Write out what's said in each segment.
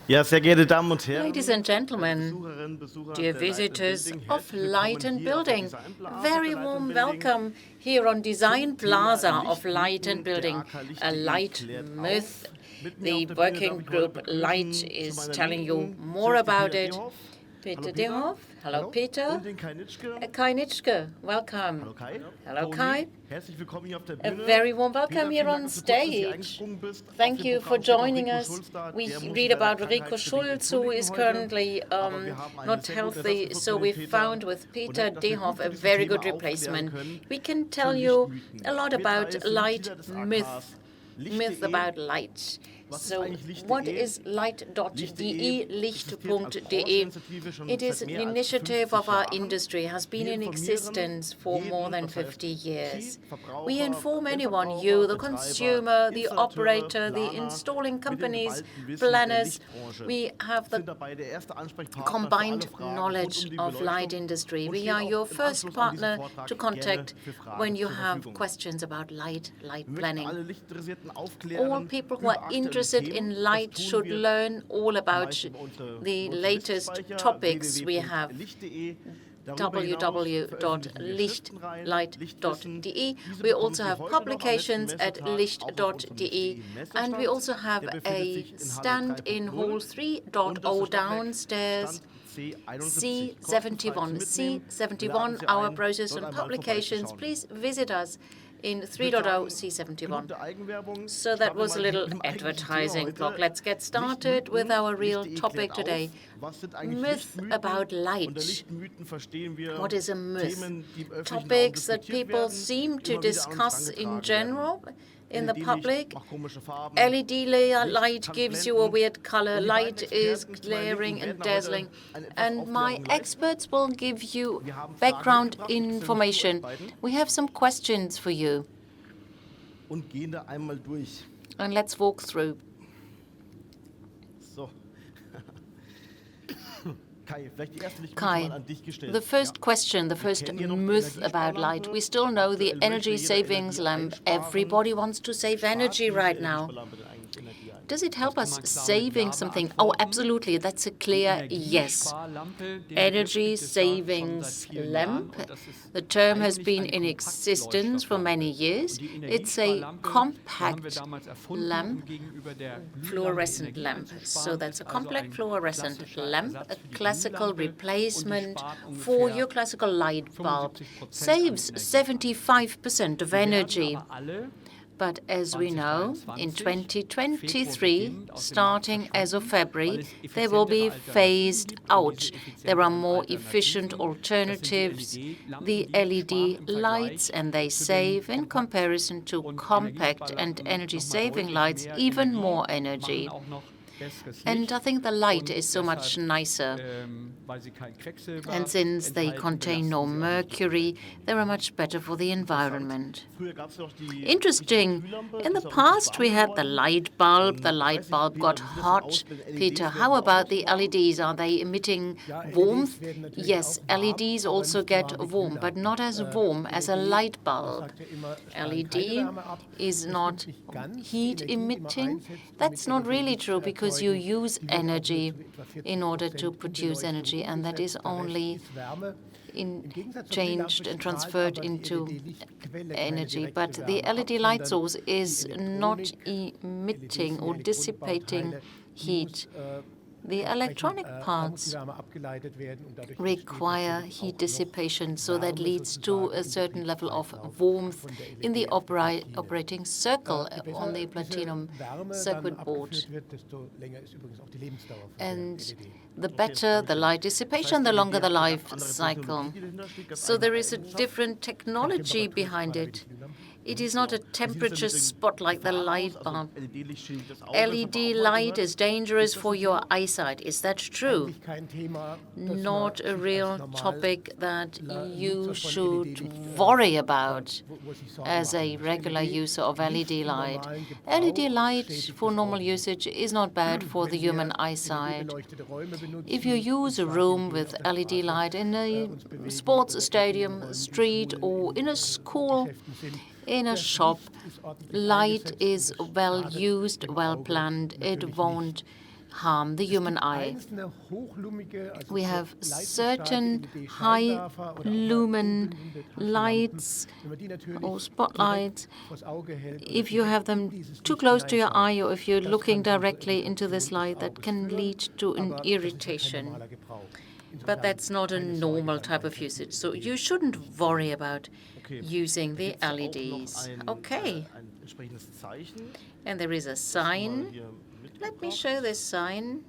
Ja, sehr geehrte Damen und Herren, Ladies and gentlemen, Besucherinnen, Besucher dear der Light visitors Building, of herzlich Light willkommen and hier auf der Building, Designblase very der Light warm Building welcome here on Design zum Thema Plaza of Light and Lichtmythen. Der Building, AK a Licht.de light klärt myth. auf. Mit mir auf The der Bühne darf working ich heute group Light begrüßen zu is meiner telling you Linken more zunächst den about Peter it. Dehoff. Hallo Peter Peter. Dehoff, hello Peter. Und den Kai Nitschke. Kai Nitschke, welcome. Hallo Kai. Hello Toni, Kai. herzlich willkommen hier auf der A Bühne. very warm welcome Peter, here vielen Dank, on dass du kurzfristig stage. eingesprungen bist. Auf Thank dem you for Programm steht noch joining Rico us. Schulz da. We Der muss read sich leider about Rico krankheitsbedingt Schulz, who is entschuldigen heute. currently Aber wir haben eine not sehr gute healthy, Ersatzfigur so für we den Peter. found with Und Peter dass wir gut Dehoff a zu diesem very Thema good aufklären replacement. können We can zu tell you Lichtmythen. a lot Wir drei about sind light Mitglieder des myth. AKs Myth licht.de. about light. Was ist So, eigentlich licht.de? what is light.de, licht.de? It is an initiative of our industry, has been in existence for more than 50 years. We inform anyone, you, the consumer, the operator, the installing companies, planners. We have the combined knowledge of light industry. We are your first partner to contact when you have questions about light planning. All people who are interested in light should learn all about the latest topics we have. www.licht.de. We also have publications at licht.de, and we also have a stand in Hall 3.0 downstairs. C71, our brochures and publications. Please visit us in 3.0 C71. So that was a little advertising talk. Let's get started with our real topic today. Myth about light. What is a myth? Topics that people seem to discuss in general in the public. LED light gives you a weird color. Light is glaring and dazzling. And my experts will give you background information. We have some questions for you. And let's walk through. Kai, the first question, the first myth about light. We still know the energy savings lamp. Everybody wants to save energy right now. Does it help us saving something? Oh, absolutely. That's a clear yes. Energy savings lamp. The term has been in existence for many years. It's a compact lamp, fluorescent lamp. So that's a compact fluorescent lamp, a classical replacement for your classical light bulb. Saves 75% of energy. But as we know, in 2023, starting as of February, they will be phased out. There are more efficient alternatives, the LED lights, and they save, in comparison to compact and energy-saving lights, even more energy. And I think the light is so much nicer. And since they contain no mercury, they are much better for the environment. Interesting. In the past, we had the light bulb. The light bulb got hot. Peter, how about the LEDs? Are they emitting warmth? Yes, LEDs also get warm, but not as warm as a light bulb. LED is not heat emitting. That's not really true, because you use energy in order to produce energy, and that is only changed and transferred into energy. But the LED light source is not emitting or dissipating heat. The electronic parts require heat dissipation, so that leads to a certain level of warmth in the operating circle on the platinum circuit board. And the better the light dissipation, the longer the life cycle. So there is a different technology behind it. It is not a temperature spot like the light bulb. LED light is dangerous for your eyesight. Is that true? Not a real topic that you should worry about as a regular user of LED light. LED light for normal usage is not bad for the human eyesight. If you use a room with LED light in a sports stadium, street, or in a school, in a shop, light is well used, well planned. It won't harm the human eye. We have certain high lumen lights or spotlights. If you have them too close to your eye or if you're looking directly into this light, that can lead to an irritation. But that's not a normal type of usage, so you shouldn't worry about using the LEDs. Okay. And there is a sign. Let me show this sign.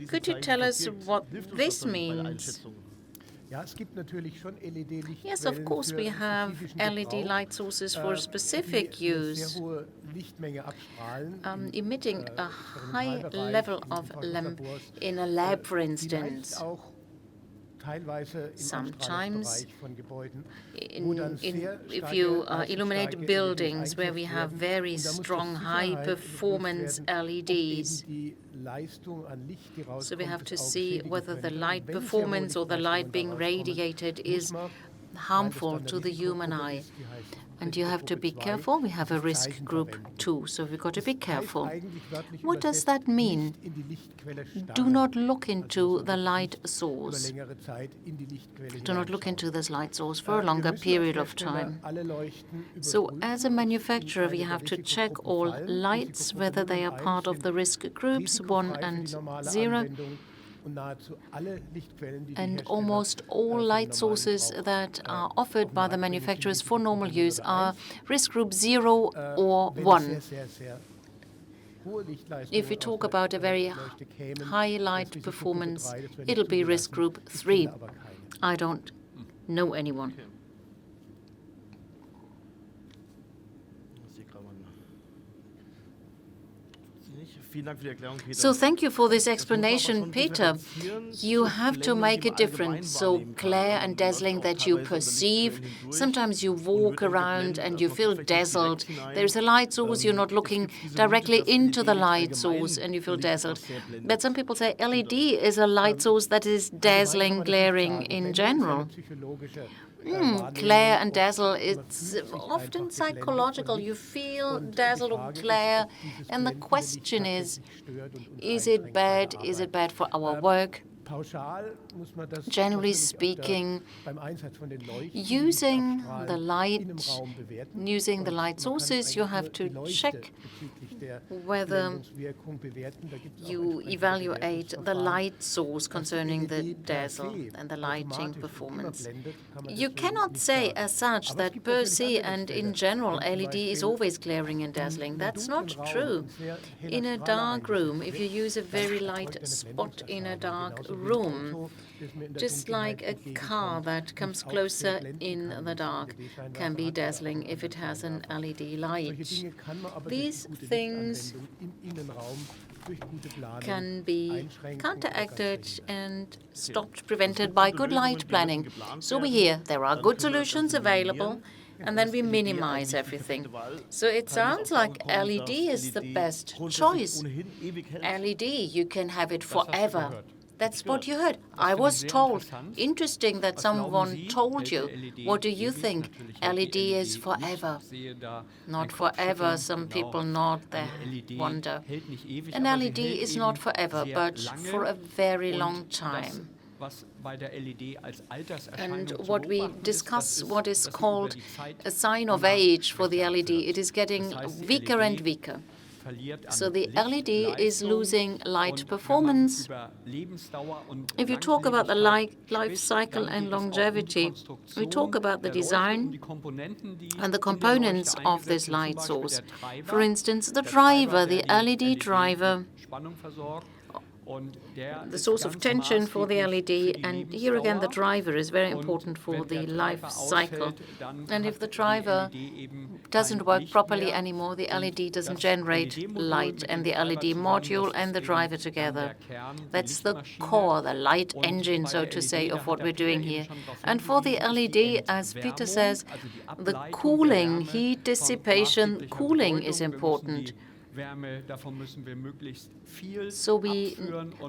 Could you tell us what this means? Yes, of course we have LED light sources for specific use, emitting a high level of lamp in a lab, for instance. Sometimes, if you illuminate buildings where we have very strong, high-performance LEDs, so we have to see whether the light performance or the light being radiated is harmful to the human eye. And you have to be careful. We have a risk group too, so we've got to be careful. What does that mean? Do not look into the light source. Do not look into this light source for a longer period of time. So as a manufacturer, we have to check all lights, whether they are part of the risk groups 1 and 0. And almost all light sources that are offered by the manufacturers for normal use are risk group 0 or 1. If we talk about a very high light performance, it'll be risk group 3. I don't know anyone. So thank you for this explanation, Peter. You have to make a difference, so clear and dazzling that you perceive. Sometimes you walk around and you feel dazzled. There's a light source, you're not looking directly into the light source and you feel dazzled. But some people say LED is a light source that is dazzling, glaring in general. Glare and dazzle, it's often psychological. You feel dazzled or glare, and the question is it bad? Is it bad for our work? Generally speaking, using the light sources, you have to check whether you evaluate the light source concerning the dazzle and the lighting performance. You cannot say as such that per se and in general LED is always glaring and dazzling. That's not true. In a dark room, if you use a very light spot in a dark room, just like a car that comes closer in the dark can be dazzling if it has an LED light. These things can be counteracted and stopped, prevented by good light planning. So we hear there are good solutions available, and then we minimize everything. So it sounds like LED is the best choice. LED, you can have it forever. That's what you heard. I was told. Interesting that someone told you. What do you think? LED is forever. Not forever. Some people nod their wonder. An LED is not forever, but for a very long time. And what we discuss, what is called a sign of age for the LED, it is getting weaker and weaker. So the LED is losing light performance. If you talk about the life cycle and longevity, we talk about the design and the components of this light source. For instance, the driver, the LED driver, the source of tension for the LED, and here again the driver is very important for the life cycle. And if the driver doesn't work properly anymore, the LED doesn't generate light, and the LED module and the driver together. That's the core, the light engine, so to say, of what we're doing here. And for the LED, as Peter says, the cooling, heat dissipation, cooling is important. So we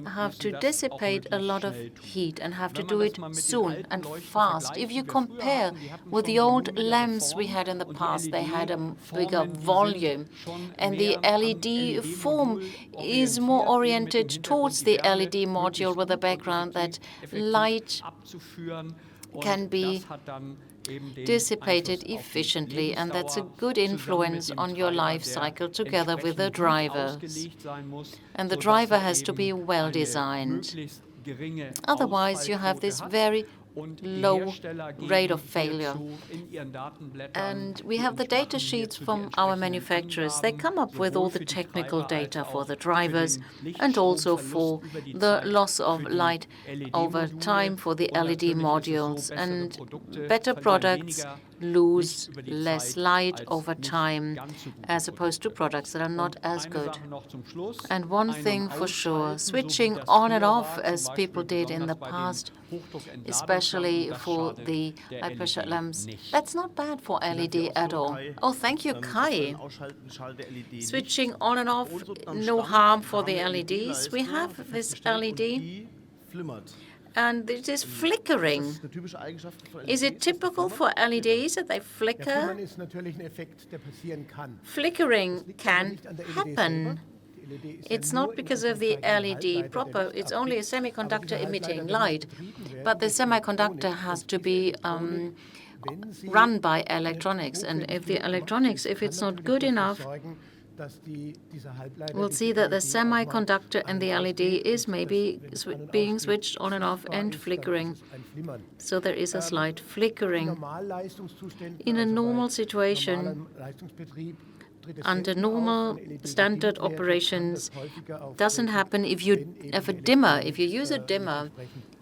have to dissipate a lot of heat and have to do it soon and fast. If you compare with the old lamps we had in the past, they had a bigger volume, and the LED form is more oriented towards the LED module with a background that light can be dissipated efficiently, and that's a good influence on your life cycle together with the drivers. And the driver has to be well designed. Otherwise, you have this very low rate of failure. And we have the data sheets from our manufacturers. They come up with all the technical data for the drivers and also for the loss of light over time for the LED modules. And better products lose less light over time as opposed to products that are not as good. And one thing for sure, switching on and off as people did in the past, especially for the high pressure lamps, that's not bad for LED at all. Oh, thank you, Kai. Switching on and off, no harm for the LEDs. We have this LED and it is flickering. Is it typical for LEDs that they flicker? Flickering can happen. It's not because of the LED proper, it's only a semiconductor emitting light. But the semiconductor has to be run by electronics. And if the electronics, if it's not good enough, we'll see that the semiconductor and the LED is maybe being switched on and off and flickering. So there is a slight flickering. In a normal situation, under normal standard operations, doesn't happen if you have a dimmer. If you use a dimmer,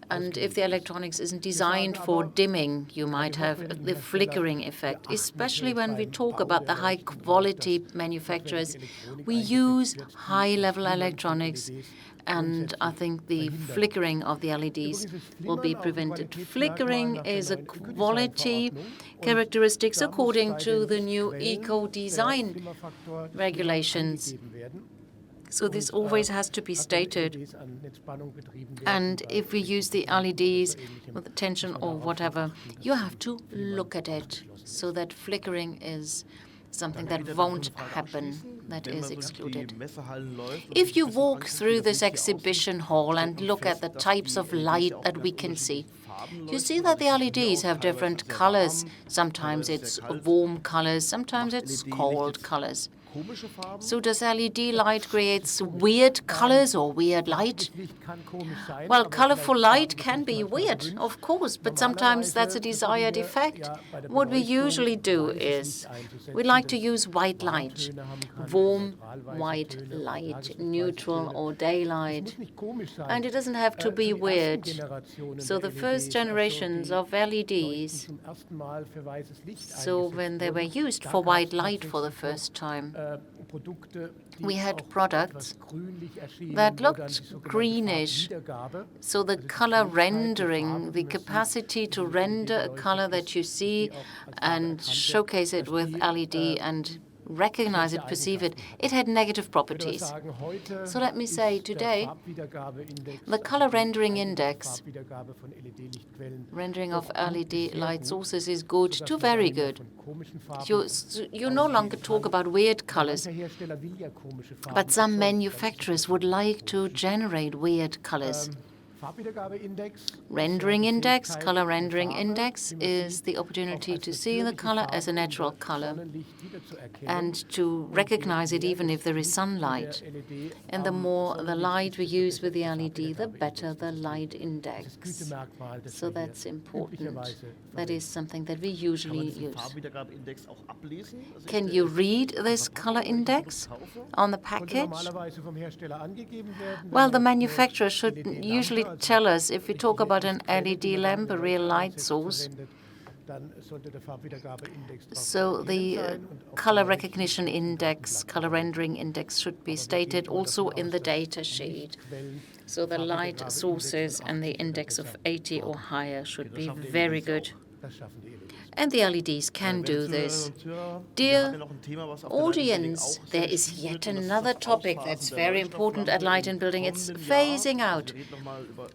and if the electronics isn't designed for dimming, you might have the flickering effect. Especially when we talk about the high-quality manufacturers, we use high-level electronics, and I think the flickering of the LEDs will be prevented. Flickering is a quality characteristics according to the new eco-design regulations. So this always has to be stated. And if we use the LEDs with the tension or whatever, you have to look at it so that flickering is something that won't happen, that is excluded. If you walk through this exhibition hall and look at the types of light that we can see, you see that the LEDs have different colors. Sometimes it's warm colors, sometimes it's cold colors. So does LED light create weird colors or weird light? Well, colorful light can be weird, of course, but sometimes that's a desired effect. What we usually do is we like to use white light, warm white light, neutral or daylight. And it doesn't have to be weird. So the first generations of LEDs, so when they were used for white light for the first time, we had products that looked greenish. So the color rendering, the capacity to render a color that you see and showcase it with LED and recognize it, perceive it, it had negative properties. So let me say today, the color rendering index, rendering of LED light sources, is good to very good. You no longer talk about weird colors, but some manufacturers would like to generate weird colors. Rendering index, color rendering index, is the opportunity to see the color as a natural color and to recognize it even if there is sunlight. And the more the light we use with the LED, the better the light index. So that's important. That is something that we usually use. Can you read this color index on the package? Well, the manufacturer should usually tell us if we talk about an LED lamp, a real light source. So the color recognition index, color rendering index should be stated also in the data sheet. So the light sources and the index of 80 or higher should be very good. and the LEDs can do this. Dear audience, there is yet another topic that's very important at Light in Building. It's phasing out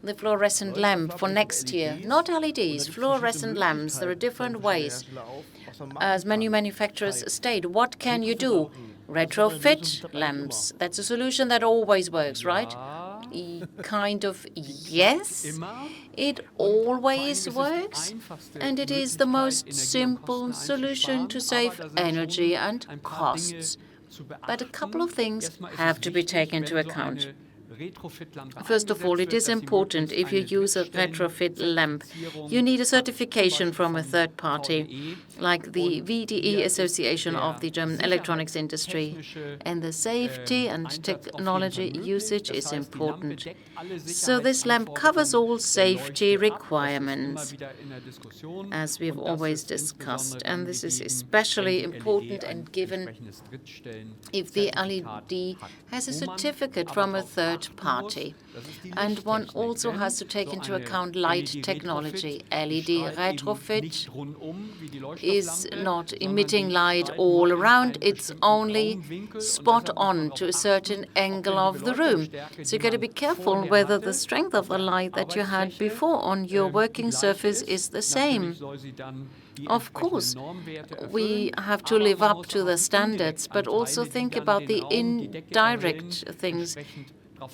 the fluorescent lamp for next year. Not LEDs, fluorescent lamps. There are different ways. As many manufacturers state, what can you do? Retrofit lamps. That's a solution that always works, right? Kind of yes. It always works, and it is the most simple solution to save energy and costs. But a couple of things have to be taken into account. First of all, it is important if you use a retrofit lamp, you need a certification from a third party, like the ZVEI Association of the German electronics industry. And the safety and technology usage is important. So this lamp covers all safety requirements, as we've always discussed. And this is especially important and given if the LED has a certificate from a third party. And one also has to take into account light technology. LED retrofit is not emitting light all around. It's only spot on to a certain angle of the room. So you've got to be careful whether the strength of the light that you had before on your working surface is the same. Of course, we have to live up to the standards, but also think about the indirect things,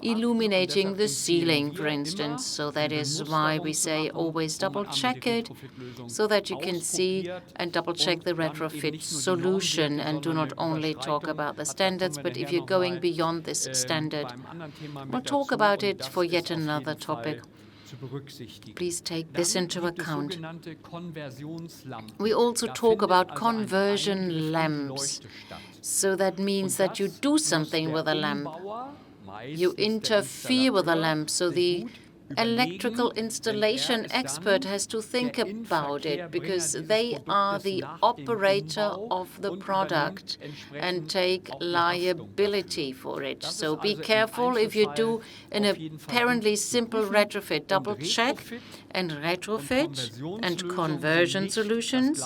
illuminating the ceiling, for instance. So that is why we say always double-check it, so that you can see and double-check the retrofit solution, and do not only talk about the standards, but if you're going beyond this standard. We'll talk about it for yet another topic. Please take this into account. We also talk about conversion lamps. So that means that you do something with a lamp. You interfere with a lamp, so the electrical installation expert has to think about it, because they are the operator of the product and take liability for it. So be careful if you do an apparently simple retrofit. Double check, and retrofit and conversion solutions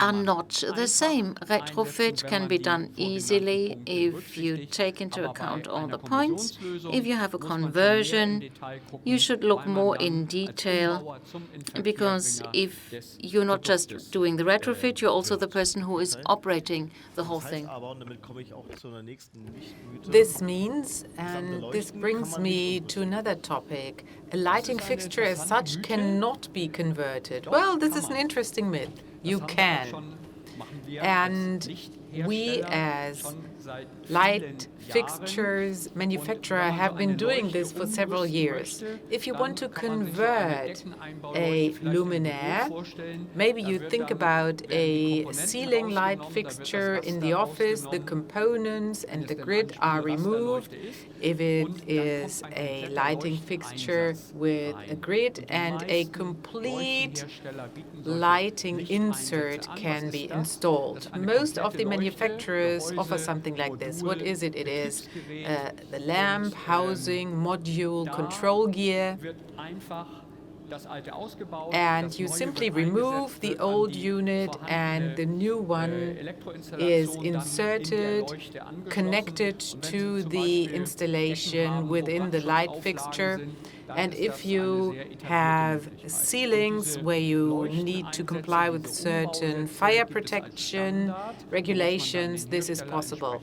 are not the same. Retrofit can be done easily if you take into account all the points. If you have a conversion, you should look more in detail, because if you're not just doing the retrofit, you're also the person who is operating the whole thing. This means, and this brings me to another topic, a lighting fixture as such cannot be converted. Well, this is an interesting myth. You can. And we as light fixtures manufacturer have been doing this for several years. If you want to convert a luminaire, maybe you think about a ceiling light fixture in the office, the components and the grid are removed. If it is a lighting fixture with a grid, and a complete lighting insert can be installed. Most of the manufacturers offer something like this. What is it? It is the lamp, housing, module, control gear. And you simply remove the old unit, and the new one is inserted, connected to the installation within the light fixture. And if you have ceilings where you need to comply with certain fire protection regulations, this is possible.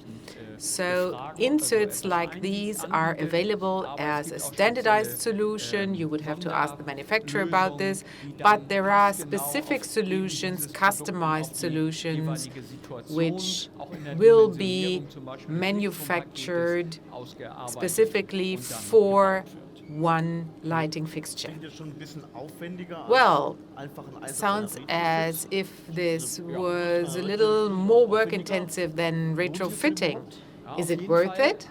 So inserts like these are available as a standardized solution. You would have to ask the manufacturer about this. But there are specific solutions, customized solutions, which will be manufactured specifically for one lighting fixture. Well, sounds as if this was a little more work intensive than retrofitting. Is it worth it?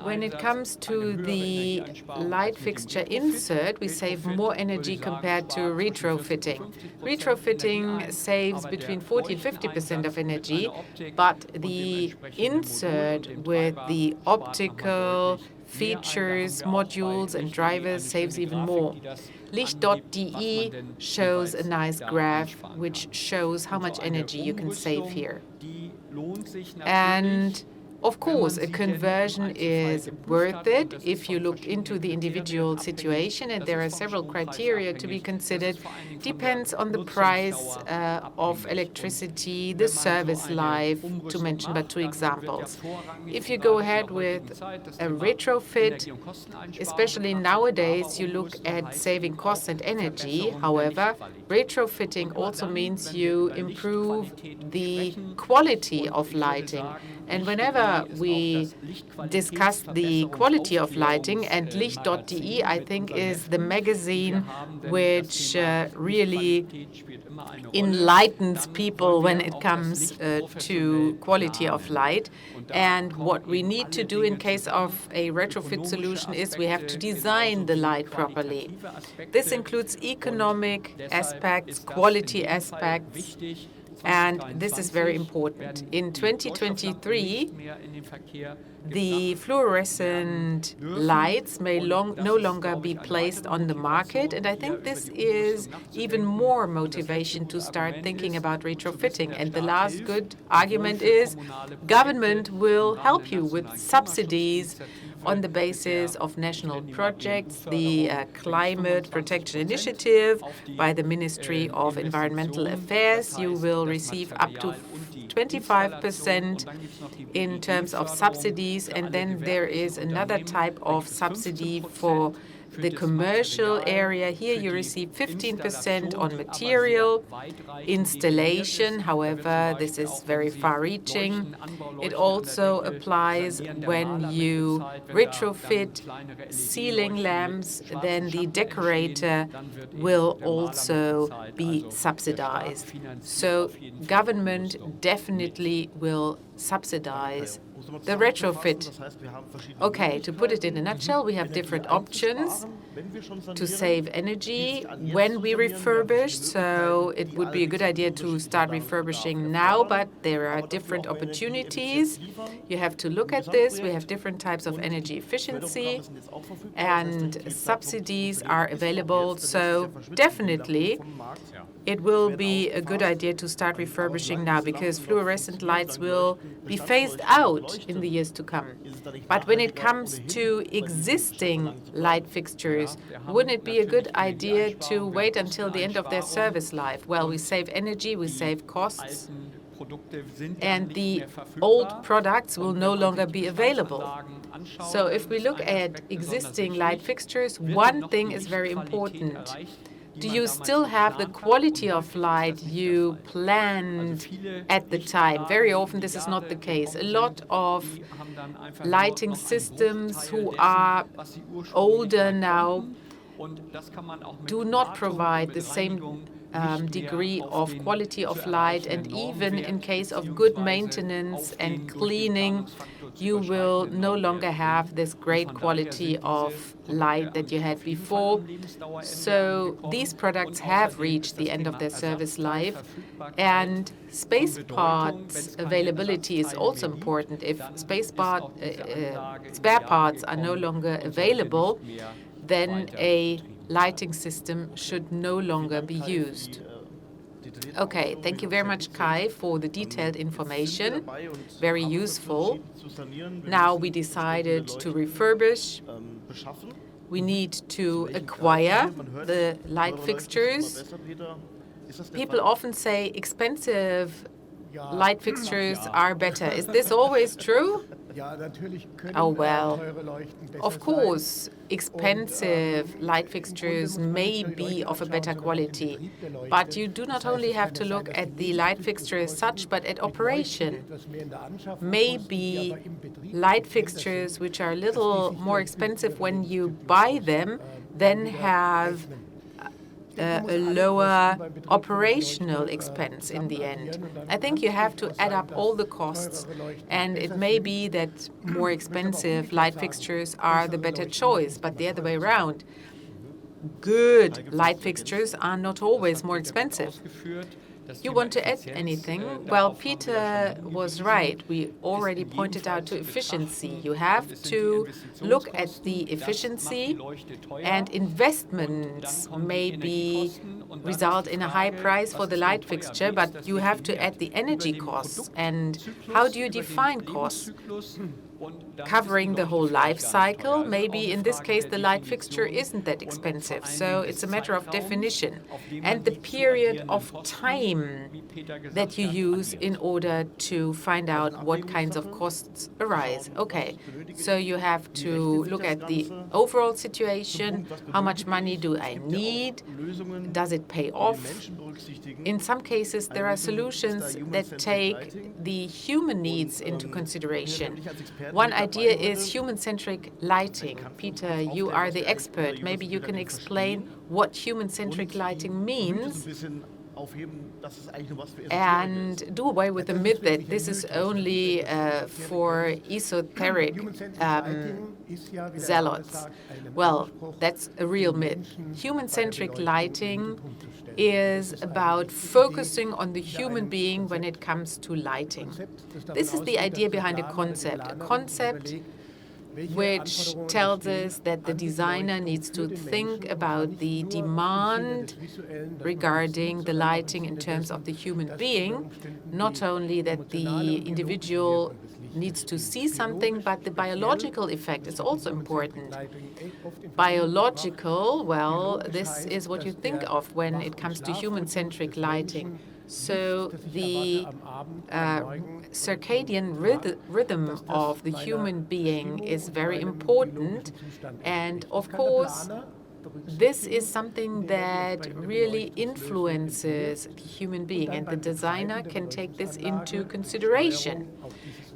When it comes to the light fixture insert, we save more energy compared to retrofitting. Retrofitting saves between 40 and 50% of energy, but the insert with the optical features, modules and drivers saves even more. Licht.de shows a nice graph which shows how much energy you can save here. And of course, a conversion is worth it if you look into the individual situation, and there are several criteria to be considered. Depends on the price of electricity, the service life, to mention but two examples. If you go ahead with a retrofit, especially nowadays, you look at saving costs and energy. However, retrofitting also means you improve the quality of lighting. And whenever we discuss the quality of lighting, and licht.de, I think, is the magazine which really enlightens people when it comes to quality of light. And what we need to do in case of a retrofit solution is we have to design the light properly. This includes economic aspects, quality aspects, and this is very important. In 2023, the fluorescent lights may no longer be placed on the market, and I think this is even more motivation to start thinking about retrofitting. And the last good argument is government will help you with subsidies on the basis of national projects, the Climate Protection Initiative by the Ministry of Environmental Affairs. You will receive up to 25% in terms of subsidies, and then there is another type of subsidy for the commercial area. Here you receive 15% on material installation. However, this is very far-reaching. It also applies when you retrofit ceiling lamps, then the decorator will also be subsidized. So government definitely will subsidize the retrofit. Okay, to put it in a nutshell, we have different options to save energy when we refurbish. So it would be a good idea to start refurbishing now, but there are different opportunities. You have to look at this. We have different types of energy efficiency, and subsidies are available. So definitely it will be a good idea to start refurbishing now, because fluorescent lights will be phased out in the years to come. But when it comes to existing light fixtures, wouldn't it be a good idea to wait until the end of their service life? Well, we save energy, we save costs, and the old products will no longer be available. So if we look at existing light fixtures, one thing is very important. Do you still have the quality of light you planned at the time? Very often this is not the case. A lot of lighting systems who are older now do not provide the same degree of quality of light, and even in case of good maintenance and cleaning, you will no longer have this great quality of light that you had before. So these products have reached the end of their service life, and space parts availability is also important. If spare parts are no longer available, then a lighting system should no longer be used. Okay, thank you very much, Kai, for the detailed information. Very useful. Now we decided to refurbish. We need to acquire the light fixtures. People often say expensive light fixtures are better. Is this always true? Oh, well, of course, expensive light fixtures may be of a better quality, but you do not only have to look at the light fixture as such, but at operation. Maybe light fixtures which are a little more expensive when you buy them then have a lower operational expense in the end. I think you have to add up all the costs, and it may be that more expensive light fixtures are the better choice, but the other way around. Good light fixtures are not always more expensive. You want to add anything? Well, Peter was right. We already pointed out to efficiency. You have to look at the efficiency, and investments maybe result in a high price for the light fixture, but you have to add the energy costs. And how do you define costs? Covering the whole life cycle. Maybe in this case, the light fixture isn't that expensive. So it's a matter of definition. And the period of time that you use in order to find out what kinds of costs arise. Okay, so you have to look at the overall situation. How much money do I need? Does it pay off? In some cases, there are solutions that take the human needs into consideration. One idea is human-centric lighting. Peter, you are the expert. Maybe you can explain what human-centric lighting means and do away with the myth that this is only for esoteric zealots. Well, that's a real myth. Human-centric lighting is about focusing on the human being when it comes to lighting. This is the idea behind a concept which tells us that the designer needs to think about the demand regarding the lighting in terms of the human being, not only that the individual needs to see something, but the biological effect is also important. Biological, well, this is what you think of when it comes to human-centric lighting. So the circadian rhythm of the human being is very important. And of course, this is something that really influences the human being, and the designer can take this into consideration.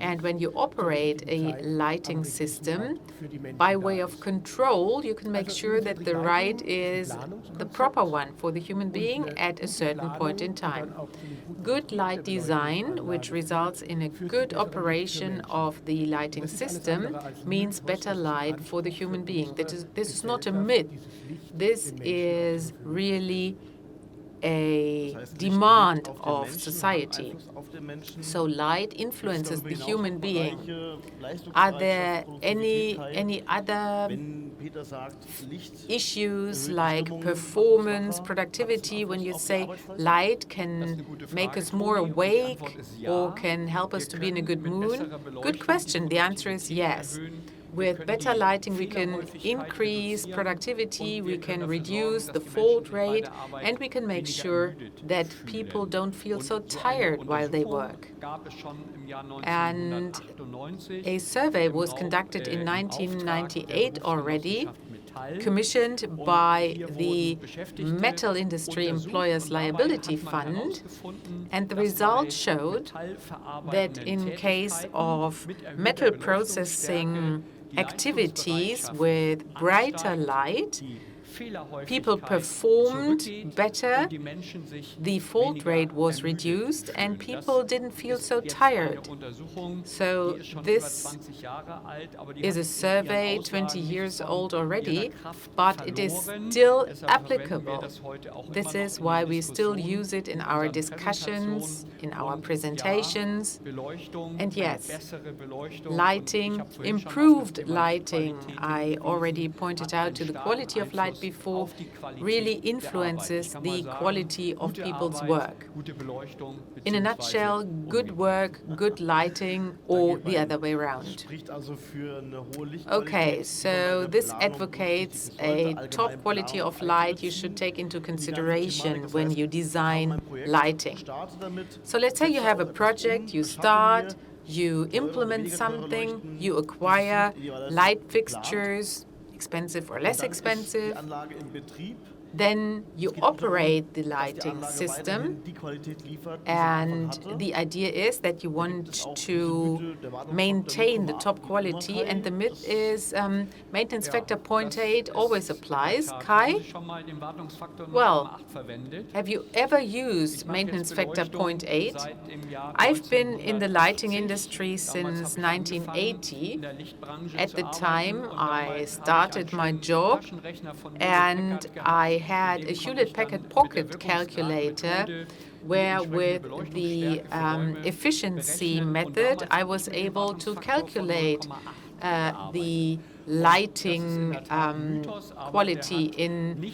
And when you operate a lighting system, by way of control, you can make sure that the light is the proper one for the human being at a certain point in time. Good light design, which results in a good operation of the lighting system, means better light for the human being. This is not a myth. This is really a demand of society. So light influences the human being. Are there any other issues like performance, productivity, when you say light can make us more awake or can help us to be in a good mood? Good question. The answer is yes. With better lighting, we can increase productivity, we can reduce the fault rate, and we can make sure that people don't feel so tired while they work. And a survey was conducted in 1998 already, commissioned by the Metal Industry Employers Liability Fund, and the results showed that in case of metal processing activities with brighter light, people performed better, the fault rate was reduced, and people didn't feel so tired. So this is a survey 20 years old already, but it is still applicable. This is why we still use it in our discussions, in our presentations. And yes, lighting, improved lighting, I already pointed out to the quality of light before, really influences the quality of people's work. In a nutshell, good work, good lighting, or the other way around. Okay, so this advocates a top quality of light you should take into consideration when you design lighting. So let's say you have a project, you start, you implement something, you acquire light fixtures, expensive or less expensive, then you operate the lighting system, and the idea is that you want to maintain the top quality, and the myth is maintenance factor 0.8 always applies. Kai? Well, have you ever used maintenance factor 0.8? I've been in the lighting industry since 1980. At the time, I started my job, and I had a Hewlett-Packard Pocket calculator where with the efficiency method, I was able to calculate the lighting quality in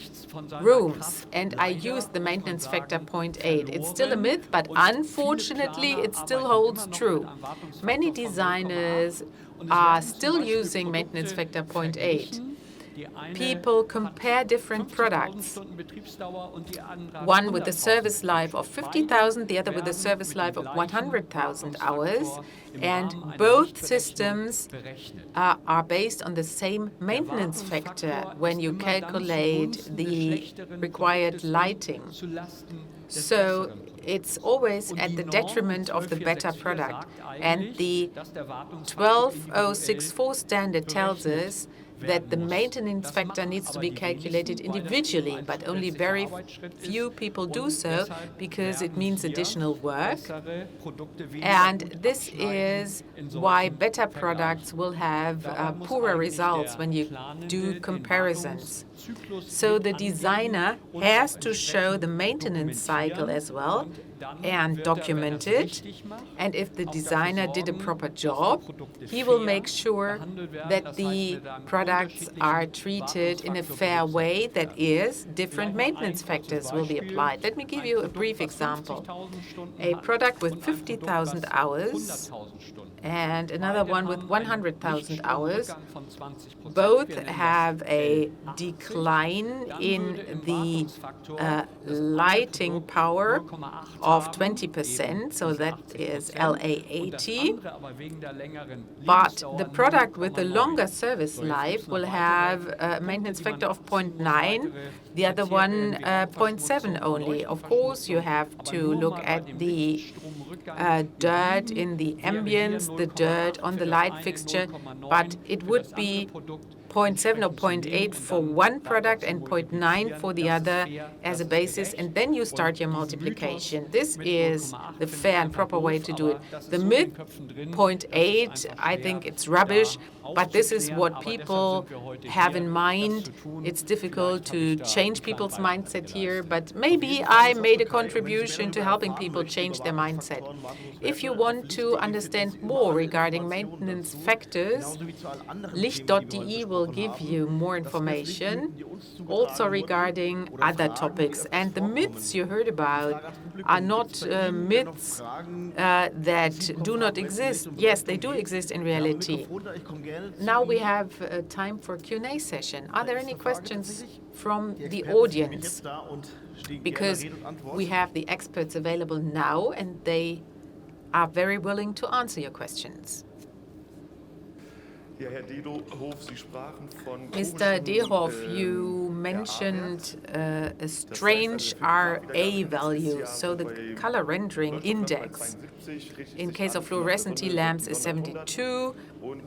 rooms, and I used the maintenance factor 0.8. It's still a myth, but unfortunately it still holds true. Many designers are still using maintenance factor 0.8. People compare different products, one with a service life of 50,000, the other with a service life of 100,000 hours, and both systems are based on the same maintenance factor when you calculate the required lighting. So it's always at the detriment of the better product. And the 12064 standard tells us that the maintenance factor needs to be calculated individually, but only very few people do so because it means additional work. And this is why better products will have poorer results when you do comparisons. So the designer has to show the maintenance cycle as well and document it. And if the designer did a proper job, he will make sure that the products are treated in a fair way. That is, different maintenance factors will be applied. Let me give you a brief example. A product with 50,000 hours and another one with 100,000 hours both have a decline in the lighting power of 20%, so that is LA80. But the product with a longer service life will have a maintenance factor of 0.9, the other one 0.7 only. Of course, you have to look at the dirt in the ambience, the dirt on the light fixture, but it would be 0.7 or 0.8 for one product and 0.9 for the other as a basis, and then you start your multiplication. This is the fair and proper way to do it. The myth 0.8, I think it's rubbish, but this is what people have in mind. It's difficult to change people's mindset here, but maybe I made a contribution to helping people change their mindset. If you want to understand more regarding maintenance factors, licht.de will give you more information, also regarding other topics. And the myths you heard about are not myths that do not exist. Yes, they do exist in reality. Now we have time for a Q&A session. Are there any questions from the audience? Because we have the experts available now, and they are very willing to answer your questions. Mr. Dehoff, you mentioned a strange RA value, so the color rendering index in case of fluorescent lamps is 72,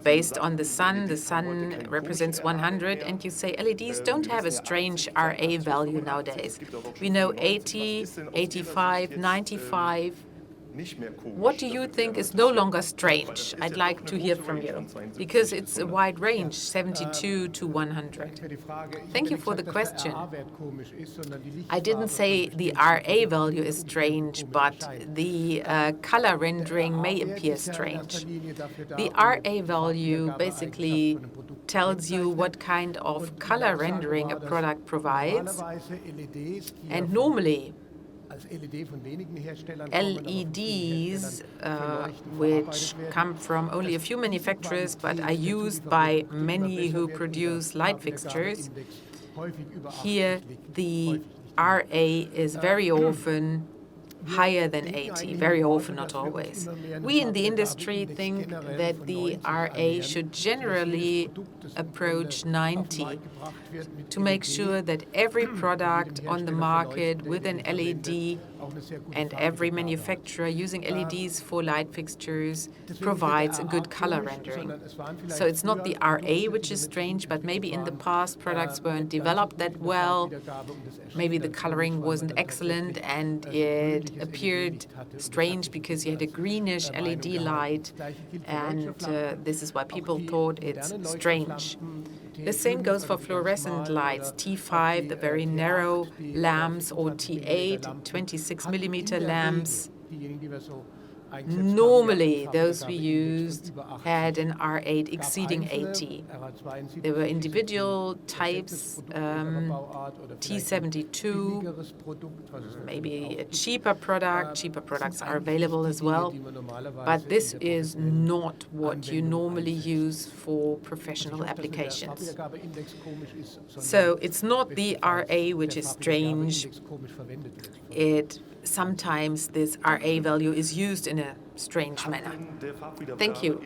based on the sun. The sun represents 100, and you say LEDs don't have a strange RA value nowadays. We know 80, 85, 95. What do you think is no longer strange? I'd like to hear from you, because it's a wide range, 72 to 100. Thank you for the question. I didn't say the RA value is strange, but the color rendering may appear strange. The RA value basically tells you what kind of color rendering a product provides, and normally LEDs, which come from only a few manufacturers but are used by many who produce light fixtures, here the RA is very often higher than 80, very often, not always. We in the industry think that the RA should generally approach 90 to make sure that every product on the market with an LED and every manufacturer using LEDs for light fixtures provides a good color rendering. So it's not the RA which is strange, but maybe in the past products weren't developed that well. Maybe the coloring wasn't excellent and it appeared strange because you had a greenish LED light, and this is why people thought it's strange. The same goes for fluorescent lights, T5, the very narrow lamps, or T8, 26 millimeter lamps. Normally, those we used had an R8 exceeding 80. There were individual types, T72, maybe a cheaper product. Cheaper products are available as well. But this is not what you normally use for professional applications. So it's not the RA which is strange. Sometimes this RA value is used in a strange manner. Thank you.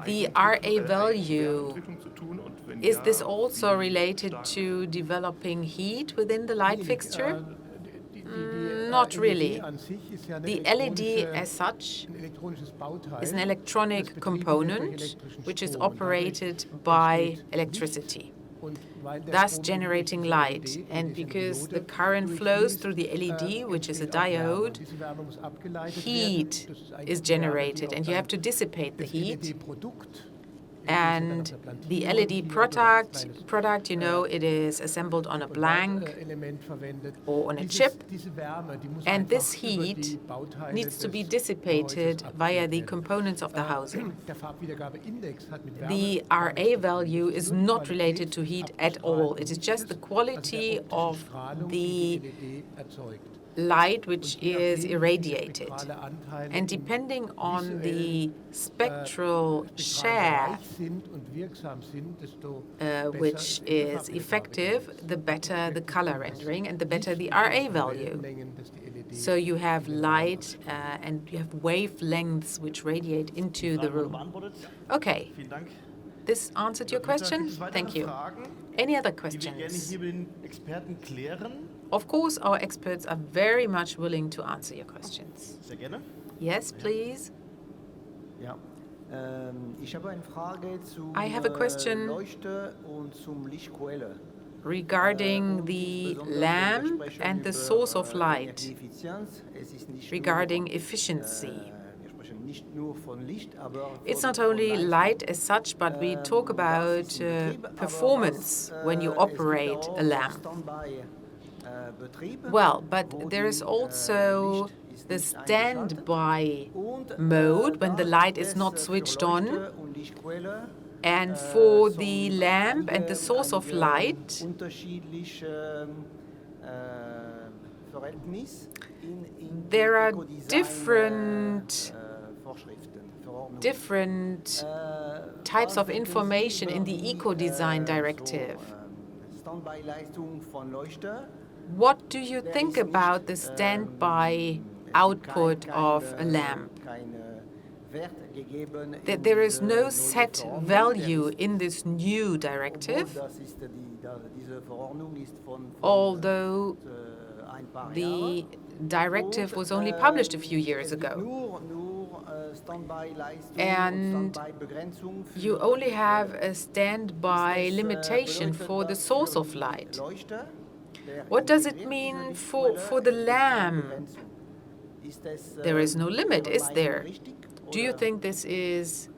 The RA value, is this also related to developing heat within the light fixture? Not really. The LED as such is an electronic component which is operated by electricity, thus generating light. And because the current flows through the LED, which is a diode, heat is generated, and you have to dissipate the heat. And the LED product, you know, it is assembled on a blank or on a chip. And this heat needs to be dissipated via the components of the housing. The RA value is not related to heat at all. It is just the quality of the light which is irradiated. And depending on the spectral share which is effective, the better the color rendering and the better the RA value. So you have light and you have wavelengths which radiate into the room. Okay. This answered your question? Thank you. Any other questions? Of course, our experts are very much willing to answer your questions. Yes, please. I have a question regarding the lamp and the source of light, regarding efficiency. It's not only light as such, but we talk about performance when you operate a lamp. Well, but there is also the standby mode when the light is not switched on. And for the lamp and the source of light, there are different types of information in the Eco-Design Directive. What do you think about the standby output of a lamp? That there is no set value in this new directive, although the directive was only published a few years ago. And you only have a standby limitation for the source of light. What does it mean for the lamp? There is no limit, is there? Do you think this is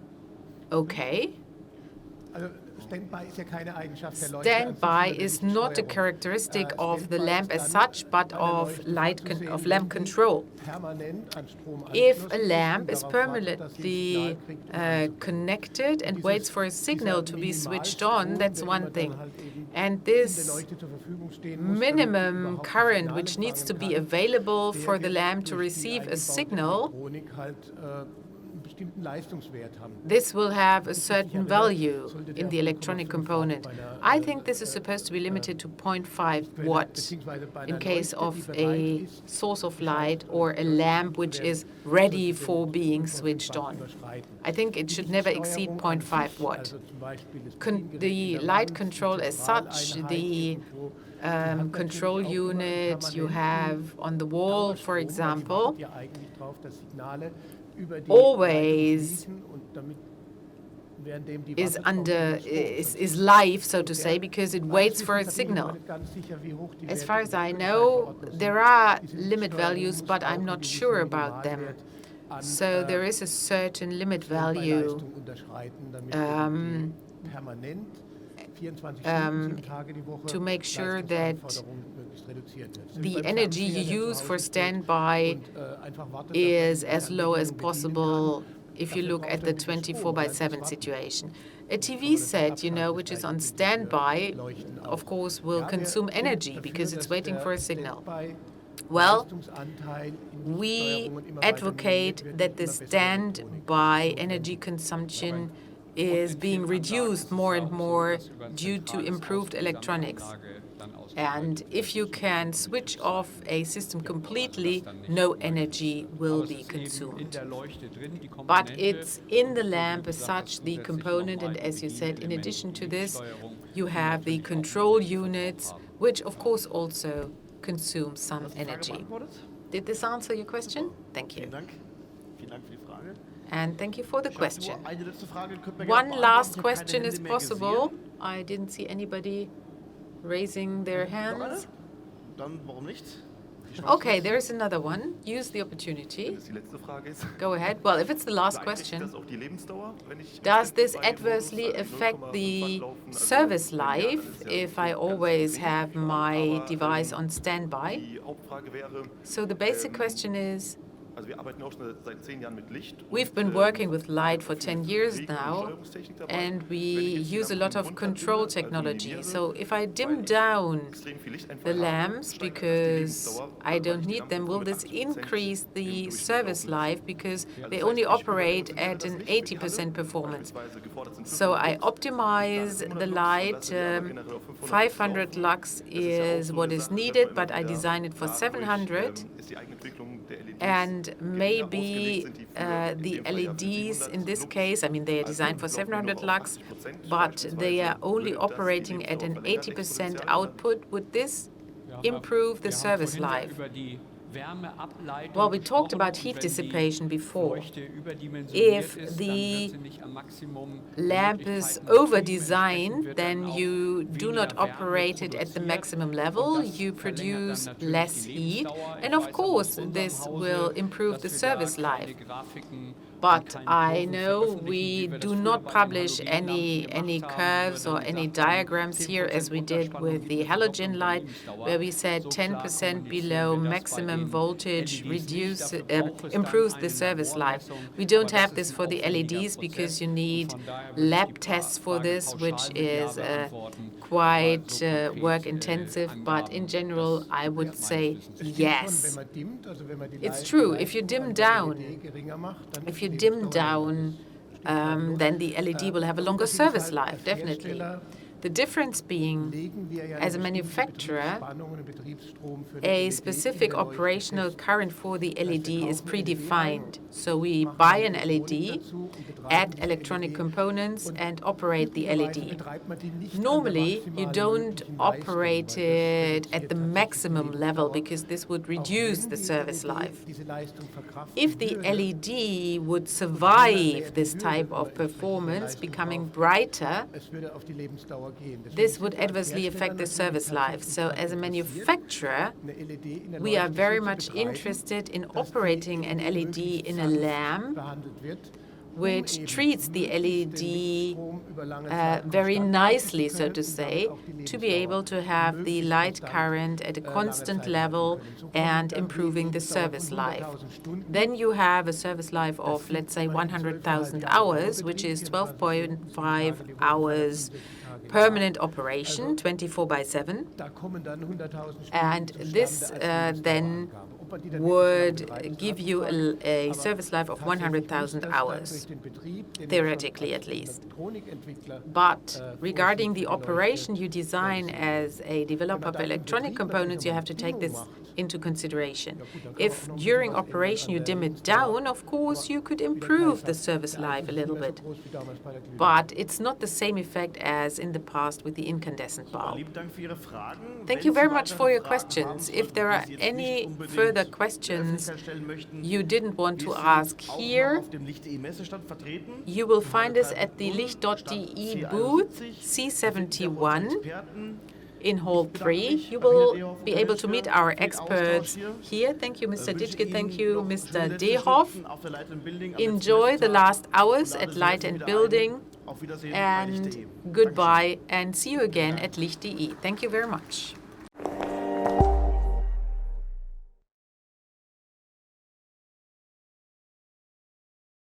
okay? Standby is not a characteristic of the lamp as such, but of lamp control. If a lamp is permanently connected and waits for a signal to be switched on, that's one thing. And this minimum current, which needs to be available for the lamp to receive a signal, this will have a certain value in the electronic component. I think this is supposed to be limited to 0.5 watt in case of a source of light or a lamp which is ready for being switched on. I think it should never exceed 0.5 watt. The light control as such, the control unit you have on the wall, for example, always is live, so to say, because it waits for a signal. As far as I know, there are limit values, but I'm not sure about them. So there is a certain limit value. to make sure that the energy you use for standby is as low as possible if you look at the 24/7 situation. A TV set, which is on standby, of course, will consume energy because it's waiting for a signal. Well, we advocate that the standby energy consumption is being reduced more and more due to improved electronics. And if you can switch off a system completely, no energy will be consumed. But it's in the lamp as such, the component, and as you said, in addition to this, you have the control units, which of course also consume some energy. Did this answer your question? Thank you. And thank you for the question. One last question is possible. I didn't see anybody raising their hands. Okay, there is another one. Use the opportunity. Go ahead. Well, if it's the last question, does this adversely affect the service life if I always have my device on standby? So the basic question is, we've been working with light for 10 years now, and we use a lot of control technology. So if I dim down the lamps because I don't need them, will this increase the service life because they only operate at an 80% performance? So I optimize the light. 500 lux is what is needed, but I design it for 700. And maybe the LEDs in this case, I mean, they are designed for 700 lux, but they are only operating at an 80% output. Would this improve the service life? Well, we talked about heat dissipation before. If the lamp is over-designed, then you do not operate it at the maximum level. You produce less heat. And of course, this will improve the service life. But I know we do not publish any curves or any diagrams here as we did with the halogen light, where we said 10% below maximum voltage improves the service life. We don't have this for the LEDs because you need lab tests for this, which is quite work intensive. But in general, I would say yes. It's true. If you dim down, then the LED will have a longer service life, definitely. The difference being, as a manufacturer, a specific operational current for the LED is predefined. So we buy an LED, add electronic components, and operate the LED. Normally, you don't operate it at the maximum level because this would reduce the service life. If the LED would survive this type of performance, becoming brighter, this would adversely affect the service life. So as a manufacturer, we are very much interested in operating an LED in a lamp which treats the LED very nicely, so to say, to be able to have the light current at a constant level and improving the service life. Then you have a service life of, let's say, 100,000 hours, which is 12.5 hours permanent operation, 24/7. And this then would give you a service life of 100,000 hours, theoretically at least. But regarding the operation you design as a developer of electronic components, you have to take this into consideration. If during operation you dim it down, of course, you could improve the service life a little bit. But it's not the same effect as in the past with the incandescent bulb. Thank you very much for your questions. If there are any further questions you didn't want to ask here, you will find us at the licht.de booth C71 in Hall 3. You will be able to meet our experts here. Thank you, Mr. Nitschke. Thank you, Mr. Dehoff. Enjoy the last hours at Light and Building. Auf Wiedersehen bei and licht.de. goodbye, and see you again at licht.de. Thank you very much.